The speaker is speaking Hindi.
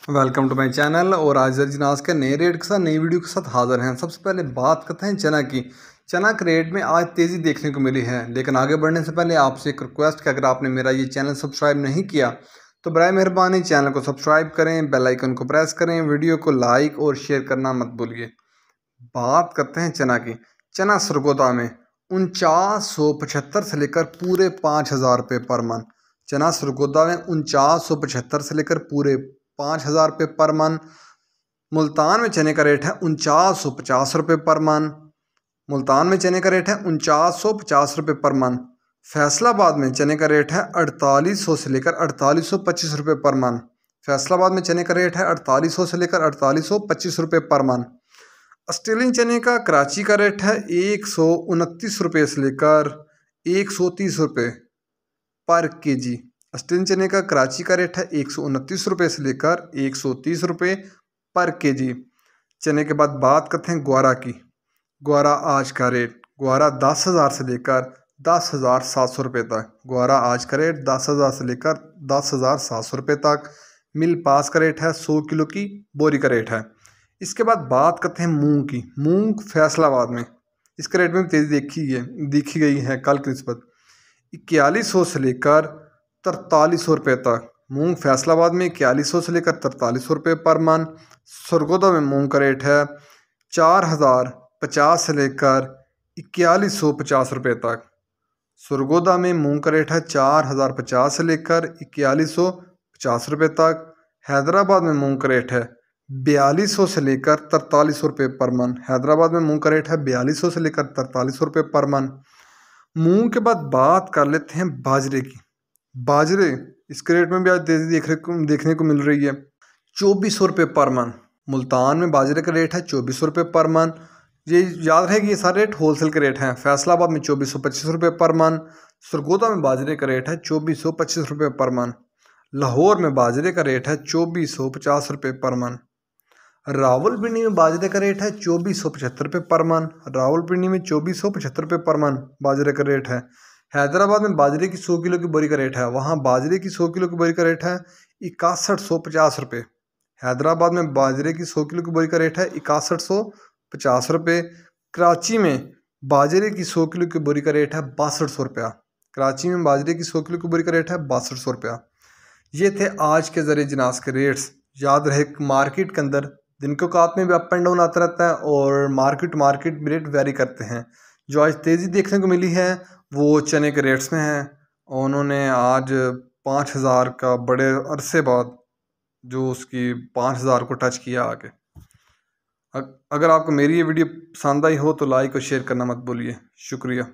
Welcome to my channel. और आज जिनास के नए रेट के साथ नई वीडियो के साथ हाजिर हैं। सबसे पहले बात करते हैं चना की। चना के रेट में आज तेज़ी देखने को मिली है, लेकिन आगे बढ़ने से पहले आपसे एक रिक्वेस्ट कि अगर आपने मेरा ये चैनल सब्सक्राइब नहीं किया तो बराए मेहरबानी चैनल को सब्सक्राइब करें, बेल आइकन को प्रेस करें, वीडियो को लाइक और शेयर करना मत भूलिए। बात करते हैं चना की। चना सरगोदा में 4975 से लेकर पूरे 5000 रुपये पर मन। चना सरगोदा में 4975 से लेकर पूरे 5000 रुपये पर मन। मुल्तान में चने का रेट है 4950 रुपये पर मन। मुल्तान में चने का रेट है 4950 रुपये पर मन। फैसलाबाद में चने का रेट है 4800 से लेकर 4825 रुपये पर मन। फैसलाबाद में चने का रेट है 4800 से लेकर 4825 रुपये पर मन। ऑस्ट्रेलियन चने का कराची का रेट है 129 रुपये से लेकर 130 रुपये पर केजी। ऑस्ट्रेलियन चने का कराची का रेट है 129 रुपये से लेकर 130 रुपये पर केजी। चने के बाद बात करते हैं ग्वारा की। ग्वारा आज का रेट, ग्वारा 10,000 से लेकर 10,700 रुपये तक। ग्वारा आज का रेट 10,000 से लेकर 10,700 रुपये तक। मिल पास का रेट है 100 किलो की बोरी का रेट है। इसके बाद बात करते हैं मूंग की। मूंग फैसलाबाद में इसके रेट में तेज़ी देखी गई है कल की निस्बत। 4100 से लेकर 4300 रुपये तक। मूंग फैसलाबाद में 4100 से लेकर 4300 रुपये पर मन। सरगोदा में मूंग का रेट है 4050 से लेकर 4150 रुपये तक। सरगोदा में मूंग का रेट है 4050 से लेकर 4150 रुपये तक। हैदराबाद में मूंग का रेट है 4200 से लेकर 4300 रुपये पर मन। हैदराबाद में मूंग का रेट है 4200 से लेकर 4300 रुपये पर मन। मूंग के बाद बात कर लेते हैं बाजरे की। बाजरे इसके रेट में भी आज तेज़ी देखने को मिल रही है। 2400 रुपये पर मन। मुल्तान में बाजरे का रेट है 2400 रुपये पर मन। ये याद रहे कि ये सारे रेट होलसेल के रेट हैं। फैसलाबाद में 2425 रुपये पर मन। सरगोदा में बाजरे का रेट है 2425 रुपये पर मन। लाहौर में बाजरे का रेट है 2450 रुपये पर मन। रावलपिंडी में बाजरे का रेट है 2475 रुपये पर मन। रावलपिंडी में 2475 रुपये पर मन बाजरे का रेट है। हैदराबाद में बाजरे की 100 किलो की बोरी का रेट है, वहाँ बाजरे की 100 किलो की बोरी का रेट है 6150 रुपये। हैदराबाद में बाजरे की 100 किलो की बोरी का रेट है 6150 रुपये। कराची में बाजरे की 100 किलो की बोरी का रेट है 6200 रुपया। कराची में बाजरे की 100 किलो की बोरी का रेट है 6200 रुपया। ये थे आज के ज़रिए जिनास के रेट्स। याद रहे मार्केट के अंदर दिन के औकात में भी अप एंड डाउन आता रहता है और मार्केट रेट वेरी करते हैं। जो आज तेज़ी देखने को मिली है वो चने के रेट्स में है। और उन्होंने आज 5000 का बड़े अरसे बाद जो उसकी 5000 को टच किया आगे। अगर आपको मेरी ये वीडियो पसंद आई हो तो लाइक और शेयर करना मत भूलिए। शुक्रिया।